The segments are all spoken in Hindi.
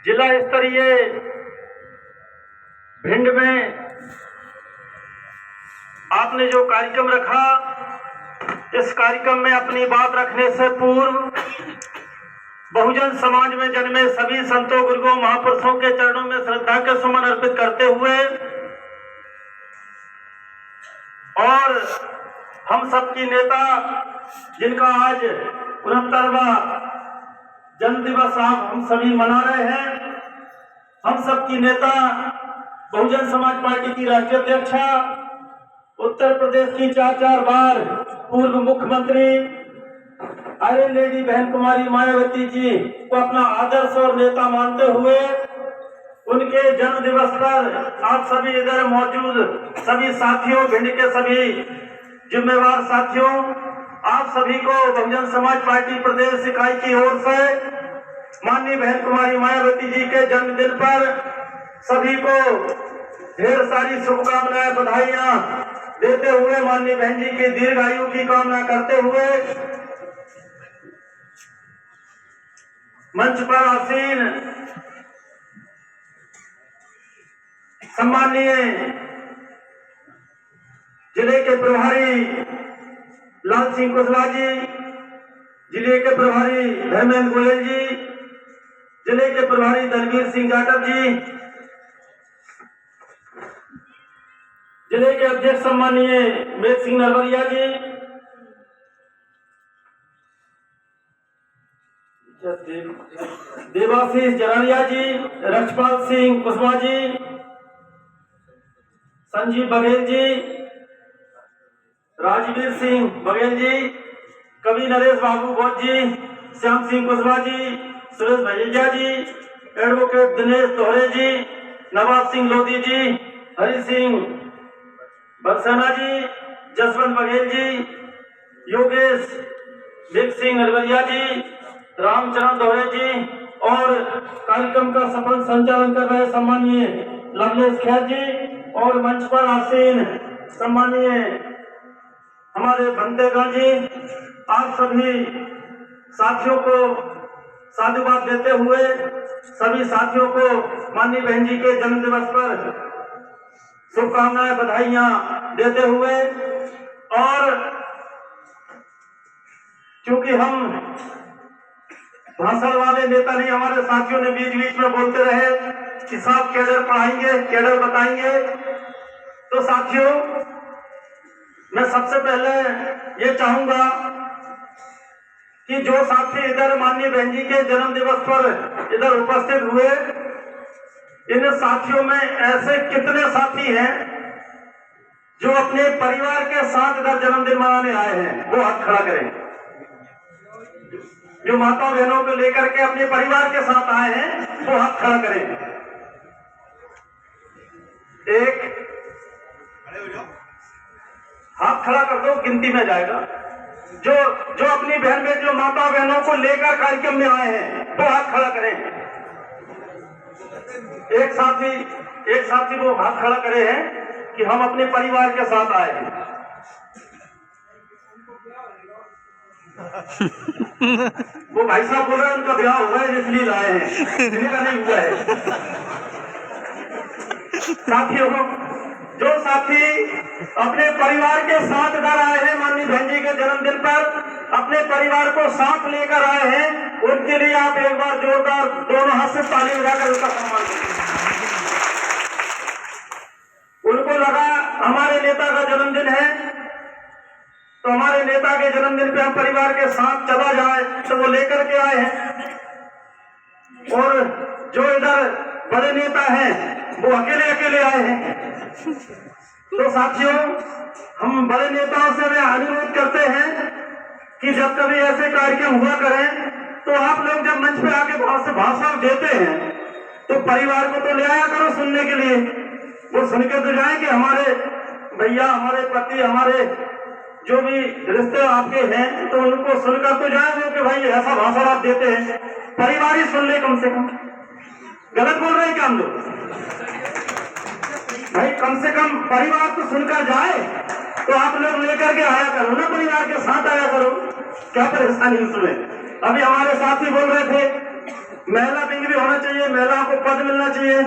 जिला स्तरीय भिंड में आपने जो कार्यक्रम रखा, इस कार्यक्रम में अपनी बात रखने से पूर्व बहुजन समाज में जन्मे सभी संतों, गुरुओं, महापुरुषों के चरणों में श्रद्धा के सुमन अर्पित करते हुए और हम सबकी नेता जिनका आज 69वां जन्म दिवस हम सभी मना रहे हैं, हम सबकी नेता बहुजन समाज पार्टी की राष्ट्रीय अध्यक्षा, उत्तर प्रदेश की 4 बार पूर्व मुख्यमंत्री आयरन लेडी बहन कुमारी मायावती जी को अपना आदर्श और नेता मानते हुए उनके जन्म दिवस पर आप सभी इधर मौजूद सभी साथियों, भिंड के सभी जिम्मेवार साथियों, आप सभी को बहुजन समाज पार्टी प्रदेश इकाई की ओर से माननीय बहन कुमारी मायावती जी के जन्मदिन पर सभी को ढेर सारी शुभकामनाएं, बधाइयां देते हुए माननीय बहन जी की दीर्घायु की कामना करते हुए मंच पर आसीन सम्माननीय जिले के प्रभारी लाल सिंह कुशवाहा जी, जिले के प्रभारी धर्मेंद्र गोयल जी, जिले के प्रभारी दलवीर सिंह जाटव जी, जिले के अध्यक्ष सम्माननीय मेघ सिंह नरवरिया जी, देवाशीष जरारिया जी, रक्षपाल सिंह कुशवाहा जी, संजीव बघेल जी, राजवीर सिंह बघेल जी, कवि नरेश बाबू बौद्ध जी, श्याम सिंह कुशवाहा जी, सुरेश भैया जी, एडवोकेट दिनेश दोहरे जी, नवाब सिंह लोधी जी, हरि सिंह बरसाना जी, जसवंत बघेल जी, योगेश मेघ सिंह नरवरिया जी, रामचरण दोहरे जी और कार्यक्रम का सफल संचालन कर रहे सम्माननीय लवलेश खैर जी और मंच पर आसीन सम्माननीय हमारे बंतेगढ़ जी, आप सभी साथियों को साधुवाद देते हुए सभी साथियों को माननीय बहन जी के जन्म दिवस पर शुभकामनाएं, बधाइयां देते हुए और क्योंकि हम भाषण वाले नेता नहीं, हमारे साथियों ने बीच बीच में बोलते रहे कि साहब कैडर पढ़ाएंगे, कैडर बताएंगे, तो साथियों मैं सबसे पहले ये चाहूंगा कि जो साथी इधर माननीय बहन जी के जन्म दिवस पर इधर उपस्थित हुए, इन साथियों में ऐसे कितने साथी हैं जो अपने परिवार के साथ इधर जन्मदिन मनाने आए हैं, वो हाथ खड़ा करें। जो माता बहनों को लेकर के अपने परिवार के साथ आए हैं वो हाथ खड़ा करें। एक हाथ खड़ा कर दो, गिनती में जाएगा। जो अपनी बहन में जो माता बहनों को लेकर कार्यक्रम में आए हैं वो हाथ खड़ा करें। एक साथी वो हाथ खड़ा करे हैं कि हम अपने परिवार के साथ आए हैं। वो भाई साहब बोल रहे हैं उनका ब्याह हुआ है इसलिए लाए हैं, इनका नहीं हुआ है। साथियों, जो साथी अपने परिवार के साथ इधर आए हैं माननीय बहन जी के जन्मदिन पर, अपने परिवार को साथ लेकर आए हैं, उनके लिए आप एक बार जोरदार दोनों हाथ से ताली बजाकर उनका सम्मान करें। उनको लगा हमारे नेता का जन्मदिन है तो हमारे नेता के जन्मदिन पे हम परिवार के साथ चला जाए, तो वो लेकर के आए हैं। और जो इधर बड़े नेता हैं वो अकेले अकेले आए हैं। तो साथियों, हम बड़े नेताओं से भी अनुरोध करते हैं कि जब कभी ऐसे कार्यक्रम हुआ करें तो आप लोग जब मंच पे आके भाषण देते हैं तो परिवार को तो ले आया करो सुनने के लिए। वो सुन के तो जाए कि हमारे भैया, हमारे पति, हमारे जो भी रिश्ते आपके हैं तो उनको सुनकर तो जाए वो कि भाई ऐसा भाषण आप देते हैं, परिवार ही सुन ले कम से कम। गलत बोल रहे हैं क्या हम लोग? भाई कम से कम परिवार तो सुनकर जाए तो आप लोग लेकर के आया करो ना, परिवार के साथ आया करो। क्या परेशानी उसमें? अभी हमारे साथी बोल रहे थे, महिला विंग भी होना चाहिए, महिलाओं को पद मिलना चाहिए,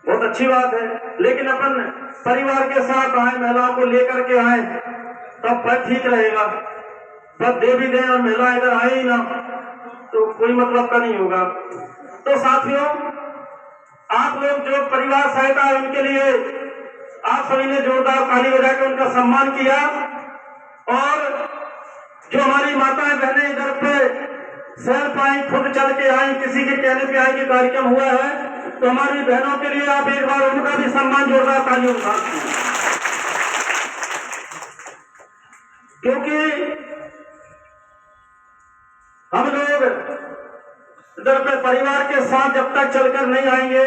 बहुत अच्छी बात है। लेकिन अपन परिवार के साथ आए, महिलाओं को लेकर के आए, तब पर ठीक रहेगा। पद दे भी दें और महिला इधर आए ही ना, तो कोई मतलब का नहीं होगा। तो साथियों, आप लोग जो परिवार सहायता है उनके लिए आप सभी ने जोरदार ताली बजा के उनका सम्मान किया। और जो हमारी माताएं बहनें इधर पे सेल्फ आई, खुद चल के आई, किसी के कहने पे आई कि कार्यक्रम हुआ है, तो हमारी बहनों के लिए आप एक बार उनका भी सम्मान जोरदार तालियों के साथ कीजिए। क्योंकि हम लोग इधर पे परिवार के साथ जब तक चलकर नहीं आएंगे,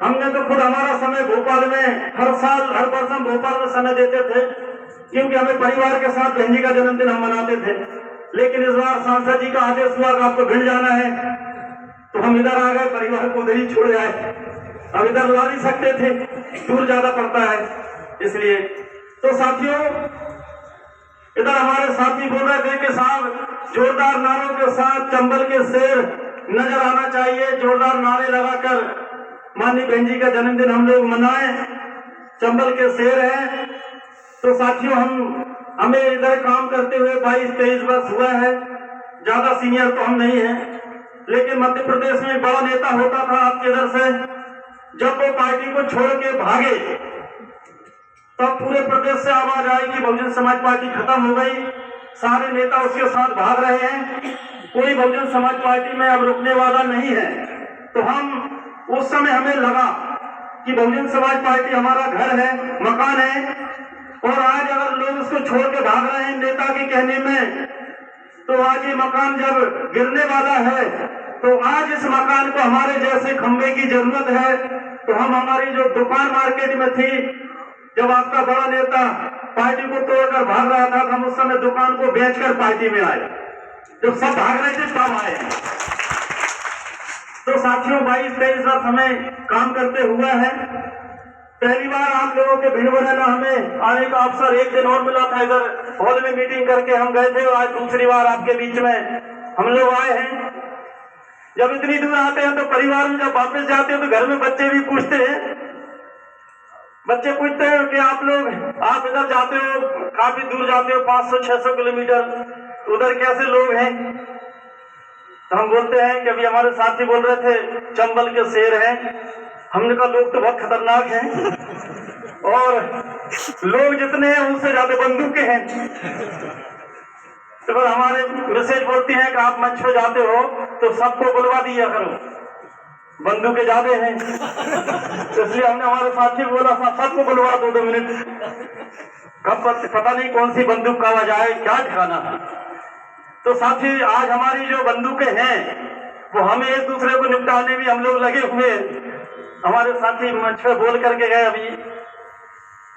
हमने तो खुद हमारा समय भोपाल में हर साल हर वर्ष हम भोपाल में समय देते थे, क्योंकि हमें परिवार के साथ बहन जी का जन्मदिन हम मनाते थे। लेकिन इस बार सांसद जी का आदेश हुआ कि आपको भिड़ जाना है, तो हम इधर आ गए, परिवार को उधर ही छोड़ जाए। अब इधर ला नहीं सकते थे, दूर ज्यादा पड़ता है इसलिए। तो साथियों, इधर हमारे साथी बोल रहे थे कि साहब जोरदार नारों के साथ चंबल के शेर नजर आना चाहिए, जोरदार नारे लगाकर माननीय बहन जी का जन्मदिन हम लोग मनाएं, चंबल के शेर हैं। तो साथियों, हमें इधर काम करते हुए 22-23 वर्ष हुआ है, ज्यादा सीनियर तो हम नहीं हैं, लेकिन मध्य प्रदेश में बड़ा नेता होता था आपके इधर से, जब वो पार्टी को छोड़ के भागे तब पूरे प्रदेश से आवाज आई कि बहुजन समाज पार्टी खत्म हो गई, सारे नेता उसके साथ भाग रहे हैं, कोई बहुजन समाज पार्टी में अब रुकने वाला नहीं है। तो हम उस समय हमें लगा कि बहुजन समाज पार्टी हमारा घर है, मकान है, और आज अगर लोग उसको छोड़ के भाग रहे हैं नेता के कहने में, तो आज ये मकान जब गिरने वाला है, तो आज इस मकान को हमारे जैसे खंबे की जरूरत है। तो हम हमारी जो दुकान मार्केट में थी, जब आपका बड़ा नेता पार्टी को तोड़कर भाग रहा था, हम उस समय दुकान को बेचकर पार्टी में आए, जब सब भाग रहे थे तब आए। तो साथियों, 22-23 वर्ष हमें काम करते हुआ है। पहली बार आप लोगों के भीड़ बनाना हमें आने का अवसर एक दिन और मिला था, इधर हॉल में मीटिंग करके हम गए थे, और आज दूसरी बार आपके बीच में हम लोग आए हैं। जब इतनी दूर आते हैं तो परिवार में जब वापस जाते हैं तो घर में बच्चे भी पूछते हैं, बच्चे पूछते हैं कि आप इधर जाते हो, काफी दूर जाते हो, 500-600 किलोमीटर, उधर कैसे लोग हैं? तो हम बोलते हैं कि अभी हमारे साथी बोल रहे थे चंबल के शेर हैं। हमने कहा लोग तो बहुत खतरनाक हैं, और लोग जितने हैं उनसे ज्यादा बंदूकें हैं। तो फिर हमारे मैसेज बोलती हैं कि आप मंच पे जाते हो तो सबको बुलवा दिया करो, बंदूकें ज्यादा हैं। तो इसलिए हमने हमारे साथी को बोला सबको बुलवा दो 2 मिनट, कब पता नहीं कौन सी बंदूक का आवाज आए, क्या ठिकाना। तो साथी, आज हमारी जो बंदूकें हैं वो हमें एक दूसरे को निपटाने भी हम लोग लगे हुए। हमारे साथी मंच पे बोल करके गए, अभी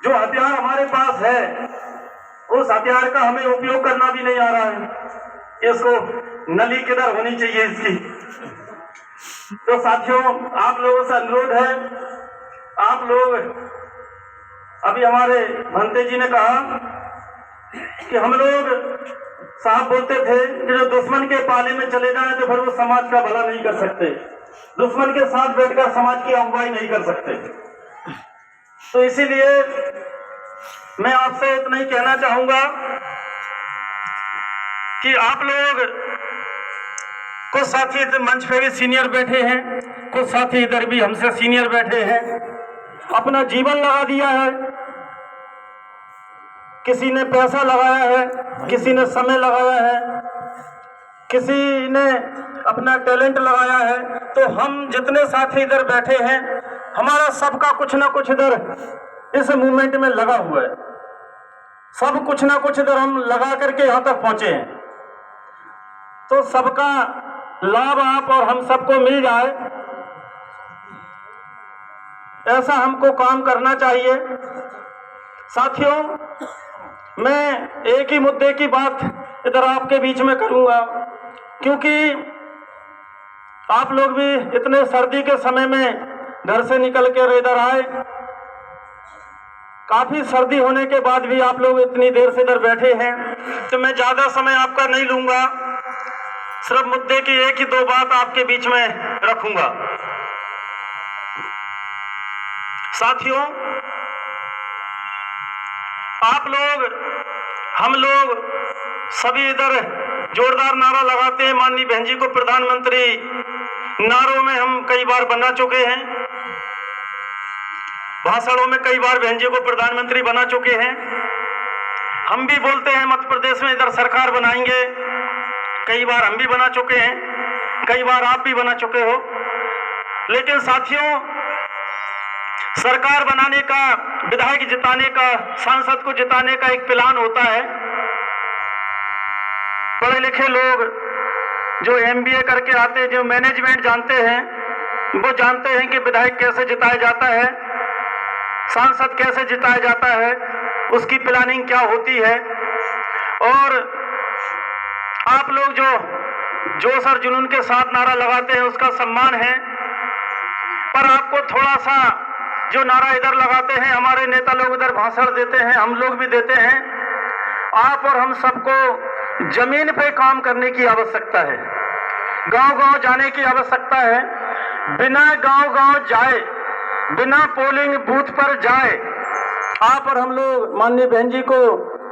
जो हथियार हमारे पास है उस हथियार का हमें उपयोग करना भी नहीं आ रहा है, इसको नली किधर होनी चाहिए इसकी। तो साथियों, आप लोगों से अनुरोध है, आप लोग, अभी हमारे भंते जी ने कहा कि हम लोग साहब बोलते थे कि जो दुश्मन के पाले में चले जाएं तो फिर वो समाज का भला नहीं कर सकते, दुश्मन के साथ बैठकर समाज की अगुवाई नहीं कर सकते। तो इसीलिए मैं आपसे इतना ही कहना चाहूंगा कि आप लोग, कुछ साथी इधर मंच पे भी सीनियर बैठे हैं, कुछ साथी इधर भी हमसे सीनियर बैठे हैं, अपना जीवन लगा दिया है, किसी ने पैसा लगाया है, किसी ने समय लगाया है, किसी ने अपना टैलेंट लगाया है। तो हम जितने साथी इधर बैठे हैं, हमारा सबका कुछ ना कुछ इधर इस मूवमेंट में लगा हुआ है, सब कुछ ना कुछ इधर हम लगा करके यहाँ तक पहुंचे हैं। तो सबका लाभ आप और हम सबको मिल जाए, ऐसा हमको काम करना चाहिए। साथियों, मैं एक ही मुद्दे की बात इधर आपके बीच में करूंगा, क्योंकि आप लोग भी इतने सर्दी के समय में घर से निकल कर इधर आए, काफी सर्दी होने के बाद भी आप लोग इतनी देर से इधर बैठे हैं, तो मैं ज्यादा समय आपका नहीं लूंगा। सिर्फ मुद्दे की एक ही दो बात आपके बीच में रखूंगा। साथियों, आप लोग, हम लोग सभी इधर जोरदार नारा लगाते हैं माननीय बहन जी को प्रधानमंत्री। नारों में हम कई बार बना चुके हैं, भाषणों में कई बार बहन जी को प्रधानमंत्री बना चुके हैं। हम भी बोलते हैं मध्य प्रदेश में इधर सरकार बनाएंगे, कई बार हम भी बना चुके हैं, कई बार आप भी बना चुके हो। लेकिन साथियों, सरकार बनाने का, विधायक जिताने का, सांसद को जिताने का एक प्लान होता है। पढ़े लिखे लोग जो MBA करके आते हैं, जो मैनेजमेंट जानते हैं, वो जानते हैं कि विधायक कैसे जिताया जाता है, सांसद कैसे जिताया जाता है, उसकी प्लानिंग क्या होती है। और आप लोग जो जोश और जुनून के साथ नारा लगाते हैं उसका सम्मान है, पर आपको थोड़ा सा जो नारा इधर लगाते हैं, हमारे नेता लोग इधर भाषण देते हैं, हम लोग भी देते हैं, आप और हम सबको जमीन पे काम करने की आवश्यकता है, गांव-गांव जाने की आवश्यकता है। बिना गांव-गांव जाए, बिना पोलिंग बूथ पर जाए, आप और हम लोग माननीय बहन जी को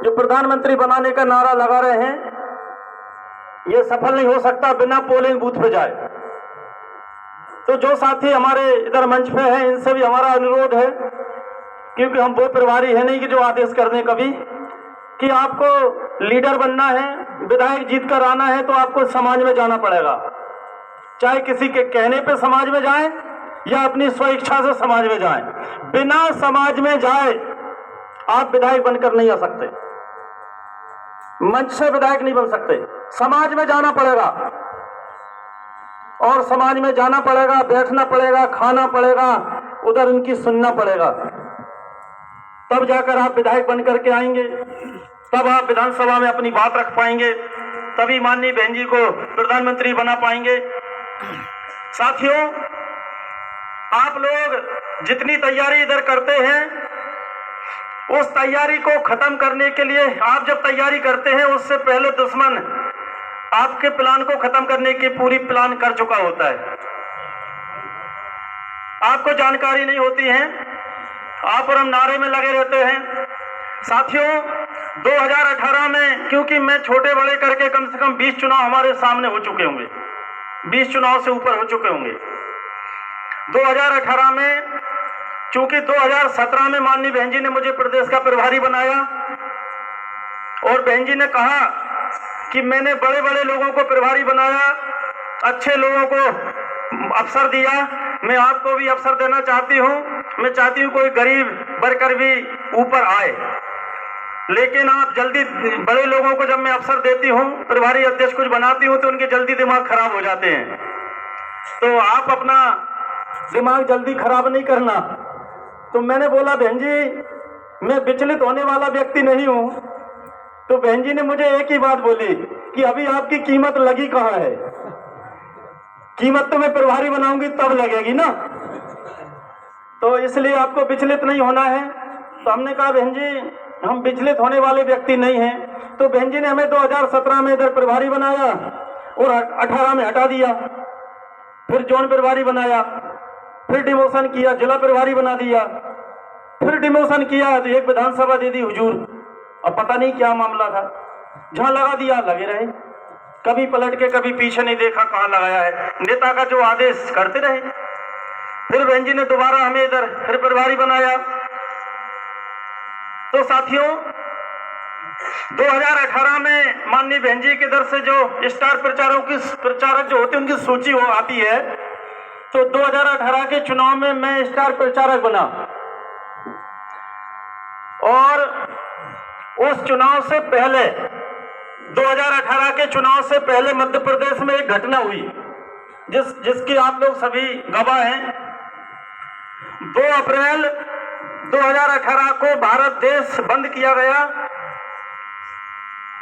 जो प्रधानमंत्री बनाने का नारा लगा रहे हैं, ये सफल नहीं हो सकता बिना पोलिंग बूथ पे जाए। तो जो साथी हमारे इधर मंच पे हैं, इनसे भी हमारा अनुरोध है, क्योंकि हम वो प्रभारी है नहीं कि जो आदेश कर दें कभी, कि आपको लीडर बनना है, विधायक जीत कर आना है, तो आपको समाज में जाना पड़ेगा। चाहे किसी के कहने पे समाज में जाएं या अपनी स्वेच्छा से समाज में जाएं, बिना समाज में जाए आप विधायक बनकर नहीं आ सकते, मंच से विधायक नहीं बन सकते। समाज में जाना पड़ेगा, और समाज में जाना पड़ेगा, बैठना पड़ेगा, खाना पड़ेगा, उधर उनकी सुनना पड़ेगा, तब जाकर आप विधायक बन करके आएंगे, तब आप विधानसभा में अपनी बात रख पाएंगे, तभी माननीय बहन जी को प्रधानमंत्री बना पाएंगे। साथियों, आप लोग जितनी तैयारी इधर करते हैं, उस तैयारी को खत्म करने के लिए, आप जब तैयारी करते हैं उससे पहले दुश्मन आपके प्लान को खत्म करने की पूरी प्लान कर चुका होता है। आपको जानकारी नहीं होती है, आप और हम नारे में लगे रहते हैं। साथियों, 2018 में, क्योंकि मैं छोटे बड़े करके कम से कम 20 चुनाव हमारे सामने हो चुके होंगे, 20 चुनाव से ऊपर हो चुके होंगे। 2018 में, चूंकि 2017 में माननीय बहन जी ने मुझे प्रदेश का प्रभारी बनाया, और बहन जी ने कहा कि मैंने बड़े बड़े लोगों को प्रभारी बनाया, अच्छे लोगों को अवसर दिया, मैं आपको भी अवसर देना चाहती हूँ। मैं चाहती हूँ कोई गरीब वर्कर भी ऊपर आए, लेकिन आप जल्दी, बड़े लोगों को जब मैं अवसर देती हूँ, प्रभारी अध्यक्ष कुछ बनाती हूँ, तो उनके जल्दी दिमाग खराब हो जाते हैं। तो आप अपना दिमाग जल्दी खराब नहीं करना। तो मैंने बोला, बहन जी मैं विचलित होने वाला व्यक्ति नहीं हूँ। तो बहन जी ने मुझे एक ही बात बोली कि अभी आपकी कीमत लगी कहाँ है, कीमत तो मैं प्रभारी बनाऊंगी तब लगेगी ना, तो इसलिए आपको विचलित नहीं होना है। तो हमने कहा, बहन जी हम विचलित होने वाले व्यक्ति नहीं हैं। तो बहन जी ने हमें 2017 में इधर प्रभारी बनाया और 18 में हटा दिया, फिर जोन प्रभारी बनाया, फिर डिमोशन किया, जिला प्रभारी बना दिया, फिर डिमोशन किया, तो एक विधानसभा दे दी हुजूर। अब पता नहीं क्या मामला था, जहां लगा दिया लगे रहे, कभी पलट के कभी पीछे नहीं देखा कहां लगाया है, नेता का जो आदेश करते रहे। फिर बहन जी ने दोबारा हमें इधर फिर प्रभारी बनाया। तो साथियों, 2018 में माननीय बहन जी की तरफ से जो स्टार प्रचारक जो होते हैं उनकी सूची हो आती है, तो 2018 के चुनाव में मैं स्टार प्रचारक बना। और उस चुनाव से पहले, 2018 के चुनाव से पहले मध्य प्रदेश में एक घटना हुई जिसकी आप लोग सभी गवाह हैं। 2 अप्रैल 2018 को भारत देश बंद किया गया,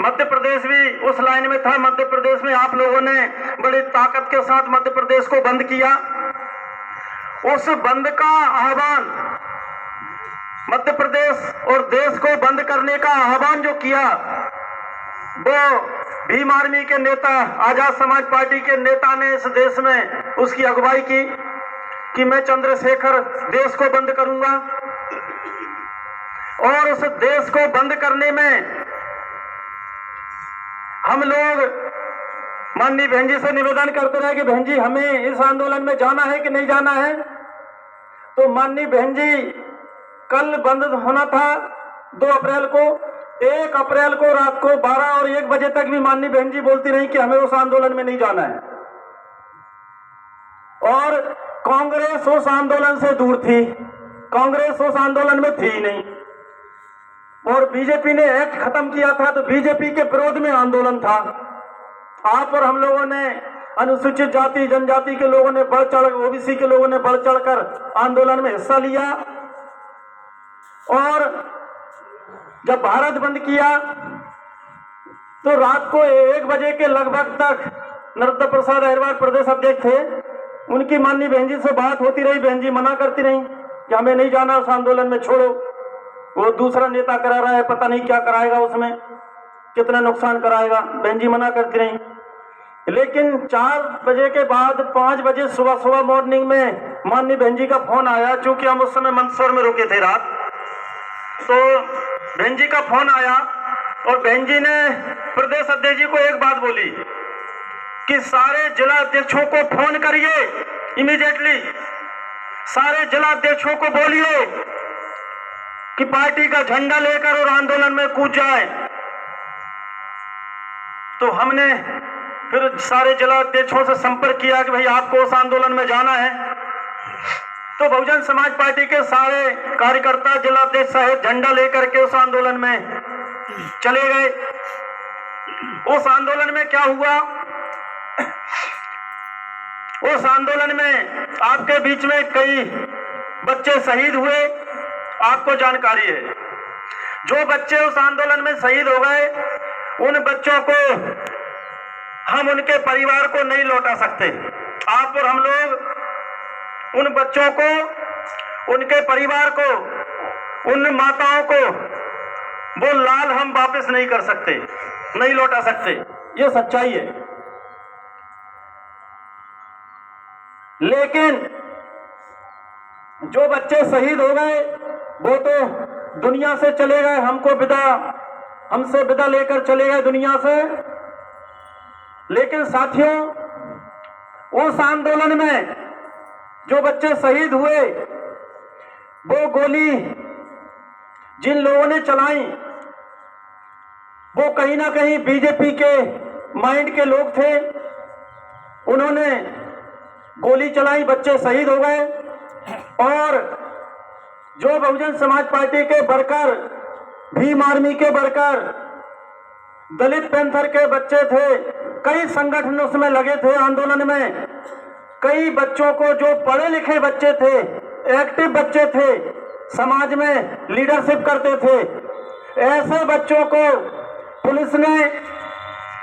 मध्य प्रदेश भी उस लाइन में था। मध्य प्रदेश में आप लोगों ने बड़ी ताकत के साथ मध्य प्रदेश को बंद किया। उस बंद का आह्वान, मध्य प्रदेश और देश को बंद करने का आह्वान जो किया, वो भीम आर्मी के नेता, आजाद समाज पार्टी के नेता ने इस देश में उसकी अगुवाई की कि मैं चंद्रशेखर देश को बंद करूंगा, और उस देश को बंद करने में हम लोग माननीय बहन जी से निवेदन करते रहे कि बहन जी हमें इस आंदोलन में जाना है कि नहीं जाना है। तो माननीय बहन जी कल बंद होना था 2 अप्रैल को, 1 अप्रैल को रात को 12 और 1 बजे तक भी माननीय बहन जी बोलती रही कि हमें उस आंदोलन में नहीं जाना है। और कांग्रेस उस आंदोलन से दूर थी, कांग्रेस उस आंदोलन में थी नहीं, और बीजेपी ने एक्ट खत्म किया था तो बीजेपी के विरोध में आंदोलन था। आप और हम लोगों ने, अनुसूचित जाति जनजाति के लोगों ने बढ़ चढ़, ओबीसी के लोगों ने बढ़ चढ़कर आंदोलन में हिस्सा लिया। और जब भारत बंद किया तो रात को 1 बजे के लगभग तक नरोत्तम प्रसाद अहिरवार प्रदेश अध्यक्ष थे, उनकी माननीय बहन जी से बात होती रही, बहन जी मना करती रही कि हमें नहीं जाना उस आंदोलन में, छोड़ो, वो दूसरा नेता करा रहा है, पता नहीं क्या कराएगा, उसमें कितना नुकसान कराएगा, बहन जी मना करती रही। लेकिन 4 बजे के बाद 5 बजे सुबह मॉर्निंग में माननीय बहन जी का फोन आया, चूंकि हम उस समय मंदसौर में रुके थे रात, तो बहन जी का फोन आया और बहन जी ने प्रदेश अध्यक्ष जी को एक बात बोली कि सारे जिला अध्यक्षों को फोन करिए, इमीडिएटली सारे जिला अध्यक्षों को बोलिए कि पार्टी का झंडा लेकर और आंदोलन में कूद जाए। तो हमने फिर सारे जिला अध्यक्षों से संपर्क किया कि भाई आपको उस आंदोलन में जाना है। तो बहुजन समाज पार्टी के सारे कार्यकर्ता, जिला अध्यक्ष साहब झंडा लेकर के उस आंदोलन में चले गए। उस आंदोलन में क्या हुआ, उस आंदोलन में आपके बीच में कई बच्चे शहीद हुए, आपको जानकारी है। जो बच्चे उस आंदोलन में शहीद हो गए, उन बच्चों को हम उनके परिवार को नहीं लौटा सकते। आप और हम लोग उन बच्चों को, उनके परिवार को, उन माताओं को वो लाल हम वापस नहीं कर सकते, नहीं लौटा सकते, ये सच्चाई है। लेकिन जो बच्चे शहीद हो गए वो तो दुनिया से चले गए, हमसे विदा लेकर चले गए दुनिया से। लेकिन साथियों, उस आंदोलन में जो बच्चे शहीद हुए, वो गोली जिन लोगों ने चलाई वो कहीं ना कहीं बीजेपी के माइंड के लोग थे। उन्होंने गोली चलाई, बच्चे शहीद हो गए। और जो बहुजन समाज पार्टी के वर्कर, भीम आर्मी के वर्कर, दलित पैंथर के बच्चे थे, कई संगठन उसमें लगे थे आंदोलन में। कई बच्चों को, जो पढ़े लिखे बच्चे थे, एक्टिव बच्चे थे, समाज में लीडरशिप करते थे, ऐसे बच्चों को पुलिस ने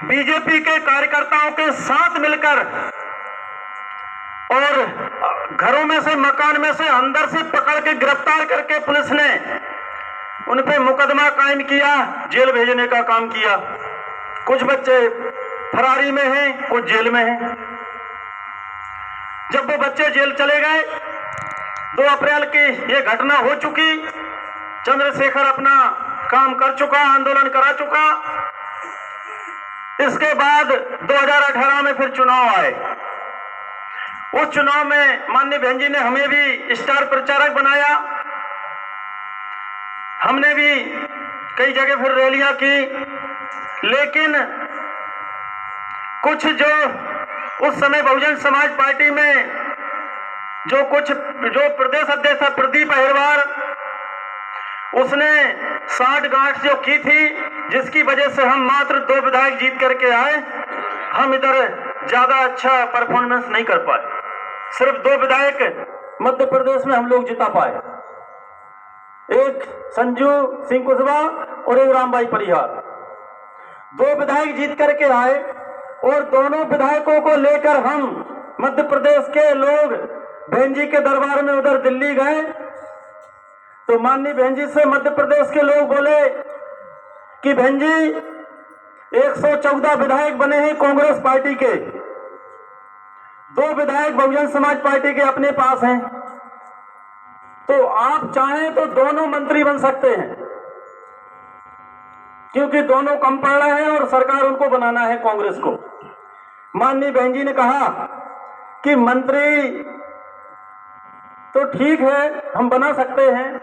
बीजेपी के कार्यकर्ताओं के साथ मिलकर और घरों में से, मकान में से अंदर से पकड़ के गिरफ्तार करके पुलिस ने उन पे मुकदमा कायम किया, जेल भेजने का काम किया। कुछ बच्चे फरारी में हैं, कुछ जेल में हैं। जब वो बच्चे जेल चले गए, 2 अप्रैल की ये घटना हो चुकी, चंद्रशेखर अपना काम कर चुका, आंदोलन करा चुका। इसके बाद 2018 में फिर चुनाव आए। उस चुनाव में माननीय बहन जी ने हमें भी स्टार प्रचारक बनाया। हमने भी कई जगह फिर रैलियां की। लेकिन कुछ जो उस समय बहुजन समाज पार्टी में जो प्रदेश अध्यक्ष था प्रदीप अहिरवार, उसने साठ गांठ जो की थी, जिसकी वजह से हम मात्र 2 विधायक जीत करके आए। हम इधर ज्यादा अच्छा परफॉर्मेंस नहीं कर पाए, सिर्फ 2 विधायक मध्य प्रदेश में हम लोग जिता पाए, एक संजू सिंह कुशवाहा और एक रामबाई परिहार। 2 विधायक जीत करके आए और दोनों विधायकों को लेकर हम मध्य प्रदेश के लोग बहन जी के दरबार में उधर दिल्ली गए। तो माननीय बहन जी से मध्य प्रदेश के लोग बोले कि बहन जी, 114 विधायक बने हैं कांग्रेस पार्टी के, 2 विधायक बहुजन समाज पार्टी के अपने पास हैं। तो आप चाहें तो दोनों मंत्री बन सकते हैं, क्योंकि दोनों कम पड़ रहे हैं और सरकार उनको बनाना है कांग्रेस को। माननीय बहन जी ने कहा कि मंत्री तो ठीक है हम बना सकते हैं,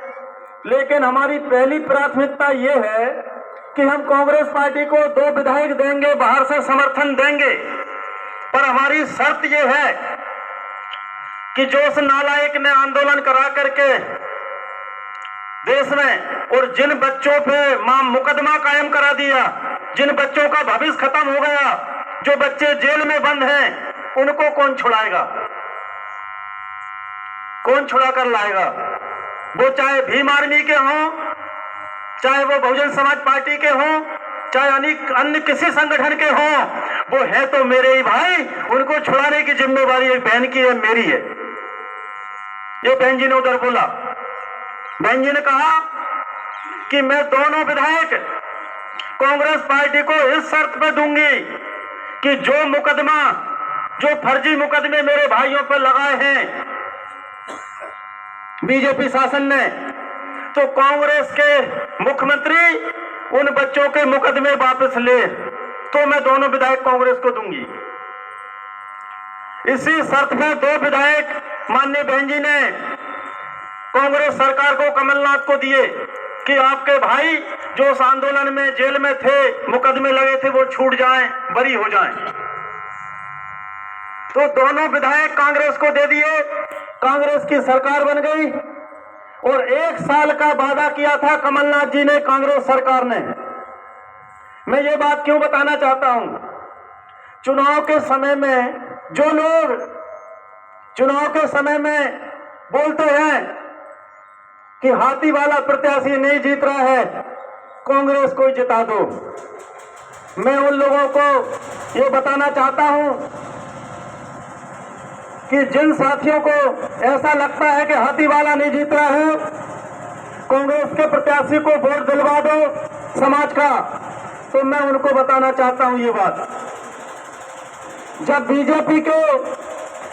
लेकिन हमारी पहली प्राथमिकता ये है कि हम कांग्रेस पार्टी को 2 विधायक देंगे, बाहर से समर्थन देंगे, पर हमारी शर्त ये है कि जो उस नालायक ने आंदोलन करा करके देश में और जिन बच्चों पे मुकदमा कायम करा दिया, जिन बच्चों का भविष्य खत्म हो गया, जो बच्चे जेल में बंद हैं, उनको कौन छुड़ाएगा, कौन छुड़ा कर लाएगा? वो चाहे भीम आर्मी के हों, चाहे वो बहुजन समाज पार्टी के हों, चाहे अन्य किसी संगठन के हों, वो है तो मेरे ही भाई, उनको छुड़ाने की जिम्मेवारी एक बहन की है, मेरी है। ये बहन जी ने उधर बोला। बहन जी ने कहा कि मैं दोनों विधायक कांग्रेस पार्टी को इस शर्त पे दूंगी कि जो मुकदमा, जो फर्जी मुकदमे मेरे भाइयों पर लगाए हैं बीजेपी शासन ने, तो कांग्रेस के मुख्यमंत्री उन बच्चों के मुकदमे वापस ले, तो मैं दोनों विधायक कांग्रेस को दूंगी। इसी शर्त में 2 विधायक माननीय बहन जी ने कांग्रेस सरकार को, कमलनाथ को दिए कि आपके भाई जो उस आंदोलन में जेल में थे, मुकदमे लगे थे, वो छूट जाएं, बरी हो जाएं। तो दोनों विधायक कांग्रेस को दे दिए, कांग्रेस की सरकार बन गई। और 1 साल का वादा किया था कमलनाथ जी ने, कांग्रेस सरकार ने। मैं ये बात क्यों बताना चाहता हूं, चुनाव के समय में जो लोग चुनाव के समय में बोलते हैं कि हाथी वाला प्रत्याशी नहीं जीत रहा है, कांग्रेस को जिता दो, मैं उन लोगों को ये बताना चाहता हूं कि जिन साथियों को ऐसा लगता है कि हाथी वाला नहीं जीत रहा है, कांग्रेस के प्रत्याशी को वोट दिलवा दो समाज का, तो मैं उनको बताना चाहता हूं ये बात। जब बीजेपी के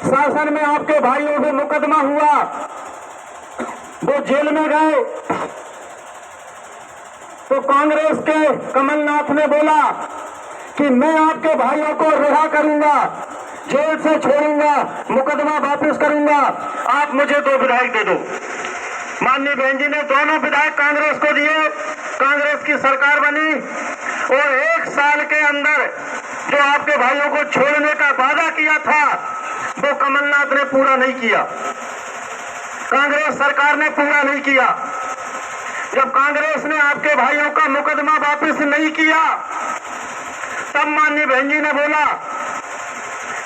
शासन में आपके भाइयों पे मुकदमा हुआ, वो जेल में गए, तो कांग्रेस के कमलनाथ ने बोला कि मैं आपके भाइयों को रिहा करूंगा, जेल से छोड़ूंगा, मुकदमा वापस करूंगा, आप मुझे 2 विधायक दे दो। माननीय बहन जी ने दोनों विधायक कांग्रेस को दिए, कांग्रेस की सरकार बनी। और 1 साल के अंदर जो आपके भाइयों को छोड़ने का वादा किया था, वो कमलनाथ ने पूरा नहीं किया, कांग्रेस सरकार ने पूरा नहीं किया। जब कांग्रेस ने आपके भाइयों का मुकदमा वापस नहीं किया, तब माननीय बहन जी ने बोला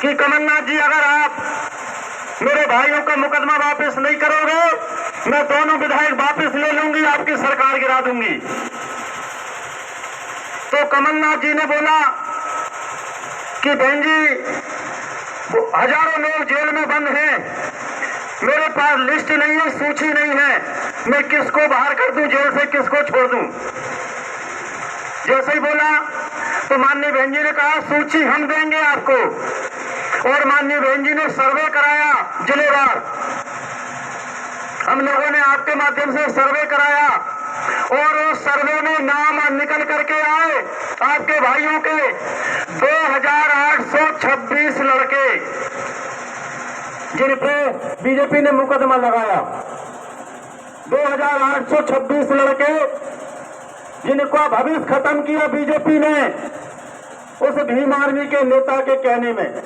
कि कमलनाथ जी, अगर आप मेरे भाइयों का मुकदमा वापस नहीं करोगे, मैं दोनों विधायक वापस ले लूंगी, आपकी सरकार गिरा दूंगी। तो कमलनाथ जी ने बोला कि बहन जी, हजारों लोग जेल में बंद हैं, मेरे पास लिस्ट नहीं है, सूची नहीं है, मैं किसको बाहर कर दूं जेल से, किसको छोड़ दूं। जैसे ही बोला तो माननीय बहन जी ने कहा सूची हम देंगे आपको। और माननीय बहन जी ने सर्वे कराया जिलेवार, हम लोगों ने आपके माध्यम से सर्वे कराया, और उस सर्वे में नाम निकल करके आए आपके भाइयों के 2826 लड़के, जिन पे बीजेपी ने मुकदमा लगाया। 2826 लड़के जिनका भविष्य खत्म किया बीजेपी ने उस भीम आर्मी के नेता के कहने में।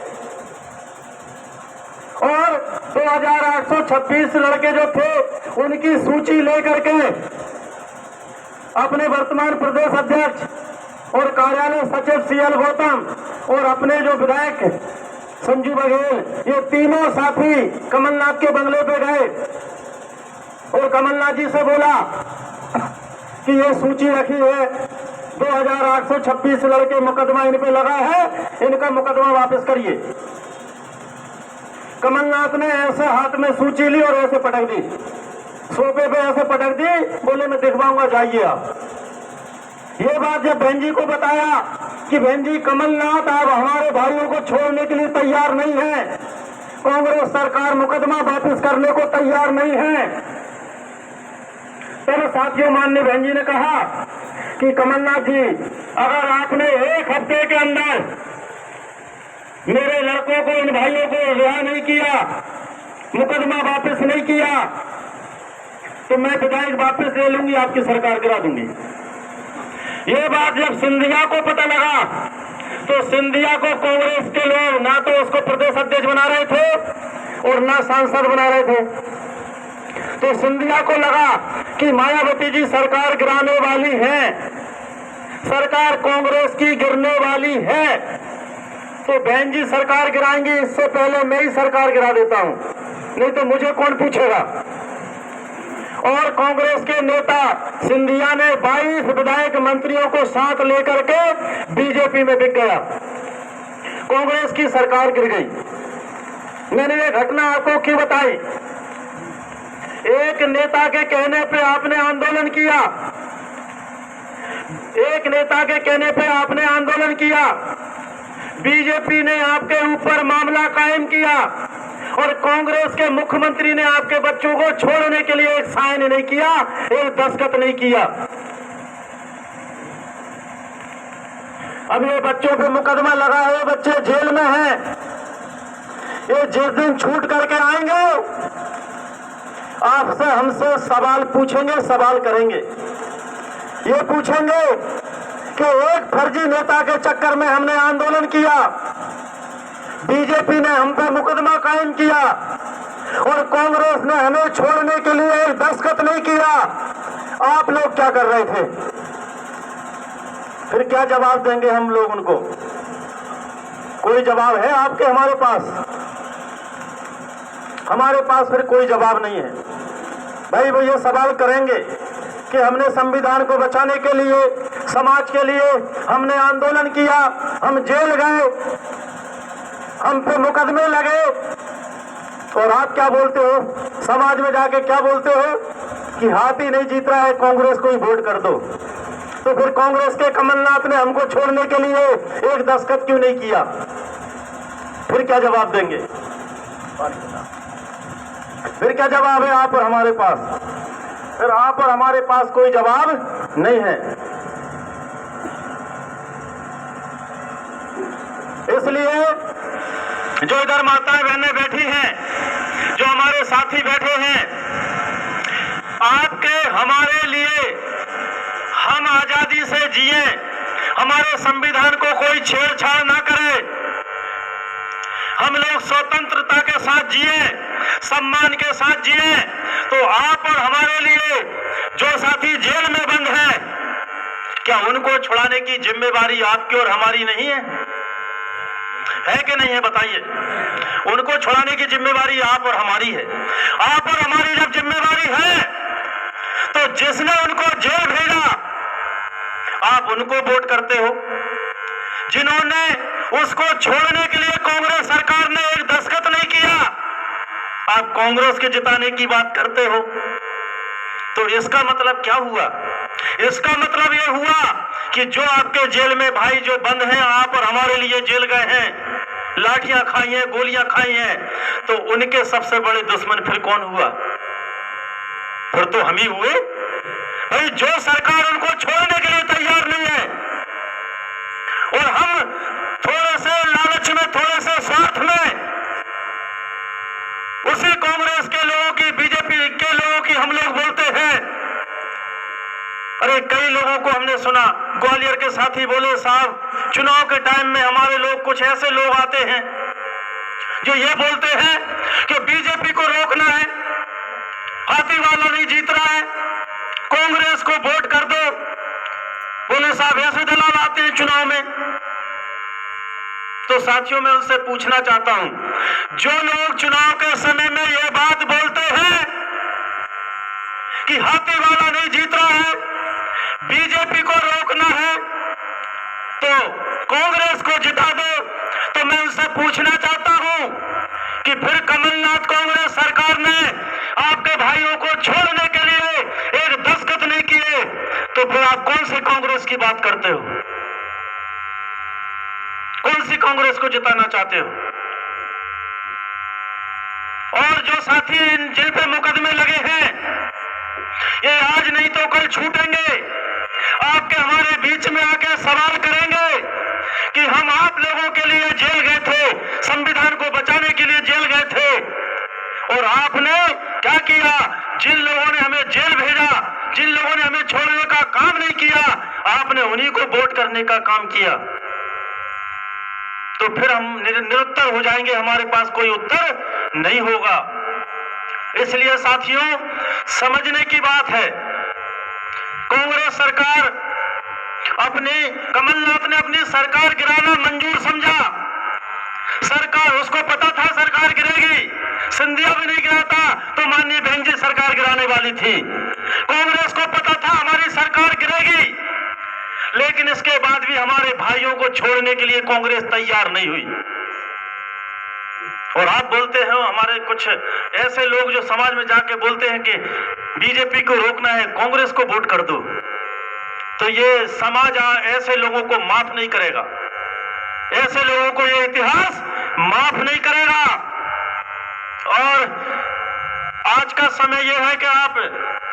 और 2826 लड़के जो थे, उनकी सूची लेकर के अपने वर्तमान प्रदेश अध्यक्ष और कार्यालय सचिव सीएल गौतम और अपने जो विधायक संजू बघेल, ये तीनों साथी कमलनाथ के बंगले पे गए और कमलनाथ जी से बोला कि ये सूची रखी है, 2826 लड़के मुकदमा इन पे लगा है, इनका मुकदमा वापस करिए। कमलनाथ ने ऐसे हाथ में सूची ली और ऐसे पटक दी, सोफे पे ऐसे पटक दी, बोले मैं दिखवाऊंगा, जाइए आप। ये बात जब बहन जी को बताया कि बहन जी कमलनाथ अब हमारे भाइयों को छोड़ने के लिए तैयार नहीं है, कांग्रेस सरकार मुकदमा वापस करने को तैयार नहीं है। तो साथियों, माननीय बहन जी ने कहा कि कमलनाथ जी, अगर आपने एक हफ्ते के अंदर मेरे लड़कों को, इन भाइयों को रिहा नहीं किया, मुकदमा वापस नहीं किया, तो मैं विधायक वापस ले लूंगी, आपकी सरकार गिरा दूंगी। ये बात जब सिंधिया को पता लगा तो सिंधिया को कांग्रेस के लोग ना तो उसको प्रदेश अध्यक्ष बना रहे थे और ना सांसद बना रहे थे। तो सिंधिया को लगा कि मायावती जी सरकार गिराने वाली है, सरकार कांग्रेस की गिरने वाली है, तो बहन जी सरकार गिराएंगी, इससे पहले मैं ही सरकार गिरा देता हूं, नहीं तो मुझे कौन पूछेगा। और कांग्रेस के नेता सिंधिया ने 22 विधायक मंत्रियों को साथ लेकर के बीजेपी में बिक गया, कांग्रेस की सरकार गिर गई। मैंने ये घटना आपको क्यों बताई? एक नेता के कहने पे आपने आंदोलन किया, एक नेता के कहने पे आपने आंदोलन किया, बीजेपी ने आपके ऊपर मामला कायम किया और कांग्रेस के मुख्यमंत्री ने आपके बच्चों को छोड़ने के लिए एक साइन नहीं किया, एक दस्तखत नहीं किया। अब ये बच्चों पे मुकदमा लगा है, बच्चे जेल में हैं, ये जिस दिन छूट करके आएंगे आपसे हमसे सवाल पूछेंगे, सवाल करेंगे। ये पूछेंगे कि एक फर्जी नेता के चक्कर में हमने आंदोलन किया, बीजेपी ने हम पर मुकदमा कायम किया और कांग्रेस ने हमें छोड़ने के लिए एक दस्तखत नहीं किया, आप लोग क्या कर रहे थे? फिर क्या जवाब देंगे हम लोग उनको? कोई जवाब है आपके? हमारे पास फिर कोई जवाब नहीं है। भाई वो ये सवाल करेंगे कि हमने संविधान को बचाने के लिए, समाज के लिए हमने आंदोलन किया, हम जेल गए, हम पे मुकदमे लगे, और आप क्या बोलते हो? समाज में जाके क्या बोलते हो कि हाथी नहीं जीत रहा है, कांग्रेस को ही वोट कर दो। तो फिर कांग्रेस के कमलनाथ ने हमको छोड़ने के लिए एक दस्तखत क्यों नहीं किया? फिर क्या जवाब देंगे? फिर क्या जवाब है आप और हमारे पास? फिर आप और हमारे पास कोई जवाब नहीं है। इसलिए जो इधर माताएं बहनें बैठी हैं, जो हमारे साथी बैठे हैं, आपके हमारे लिए हम आजादी से जिए, हमारे संविधान को कोई छेड़छाड़ ना करे, हम लोग स्वतंत्रता के साथ जिए, सम्मान के साथ जिए, तो आप और हमारे लिए जो साथी जेल में बंद हैं, क्या उनको छुड़ाने की जिम्मेवारी आपकी और हमारी नहीं है? है कि नहीं है? बताइए। उनको छुड़ाने की जिम्मेवारी आप और हमारी है। आप और हमारी जब जिम्मेवारी है तो जिसने उनको जेल भेजा आप उनको वोट करते हो, जिन्होंने उसको छोड़ने के लिए कांग्रेस सरकार ने एक दस्तखत नहीं किया आप कांग्रेस के जिताने की बात करते हो। तो इसका मतलब क्या हुआ? इसका मतलब यह हुआ कि जो आपके जेल में भाई जो बंद हैं, आप और हमारे लिए जेल गए हैं, लाठियां खाई हैं, गोलियां खाई हैं, तो उनके सबसे बड़े दुश्मन फिर कौन हुआ? फिर तो हम ही हुए। भाई जो सरकार उनको छोड़ने के लिए तैयार नहीं है और हम थोड़े से लालच में, थोड़े से स्वार्थ में उसी कांग्रेस के लोगों की, बीजेपी के लोगों की हम लोग बोलते हैं। अरे कई लोगों को हमने सुना, ग्वालियर के साथी बोले, साहब चुनाव के टाइम में हमारे लोग, कुछ ऐसे लोग आते हैं जो ये बोलते हैं कि बीजेपी को रोकना है, हाथी वाला नहीं जीत रहा है, कांग्रेस को वोट कर दो। बोले साहब ऐसे दलाल आते हैं चुनाव में। तो साथियों मैं उनसे पूछना चाहता हूं, जो लोग चुनाव के समय में ये बात बोलते हैं कि हाथी वाला नहीं जीत रहा है, बीजेपी को रोकना है, तो कांग्रेस को जिता दो, तो मैं उनसे पूछना चाहता हूं कि फिर कमलनाथ कांग्रेस सरकार ने आपके भाइयों को छोड़ने के लिए एक दस्तखत नहीं किए, तो फिर आप कौन सी कांग्रेस की बात करते हो? कौन सी कांग्रेस को जिताना चाहते हो? और जो साथी जिन पे मुकदमे लगे हैं, ये आज नहीं तो कल छूटेंगे, आपके हमारे बीच में आकर सवाल करेंगे कि हम आप लोगों के लिए जेल गए थे, संविधान को बचाने के लिए जेल गए थे, और आपने क्या किया? जिन लोगों ने हमें जेल भेजा, जिन लोगों ने हमें छोड़ने का काम नहीं किया, आपने उन्हीं को वोट करने का काम किया। तो फिर हम निरुत्तर हो जाएंगे, हमारे पास कोई उत्तर नहीं होगा। इसलिए साथियों, समझने की बात है, कांग्रेस सरकार कमलनाथ ने अपनी सरकार गिराना मंजूर समझा। सरकार, उसको पता था सरकार गिरेगी, सिंधिया भी नहीं गिराता तो माननीय बहन जी सरकार गिराने वाली थी। कांग्रेस को पता था हमारी सरकार गिरेगी, लेकिन इसके बाद भी हमारे भाइयों को छोड़ने के लिए कांग्रेस तैयार नहीं हुई। और आप बोलते हैं, हमारे कुछ ऐसे लोग जो समाज में जाके बोलते हैं कि बीजेपी को रोकना है, कांग्रेस को वोट कर दो, तो ये समाज ऐसे लोगों को माफ नहीं करेगा, ऐसे लोगों को ये इतिहास माफ नहीं करेगा। और आज का समय यह है कि आप,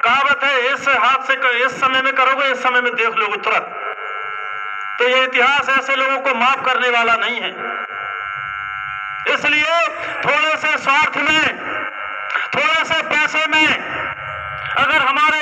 कहावत है, इस हाथ से इस समय में करोगे, इस समय में देख लोगे तुरंत। तो ये इतिहास ऐसे लोगों को माफ करने वाला नहीं है। इसलिए थोड़े से स्वार्थ में, थोड़े से पैसे में अगर हमारे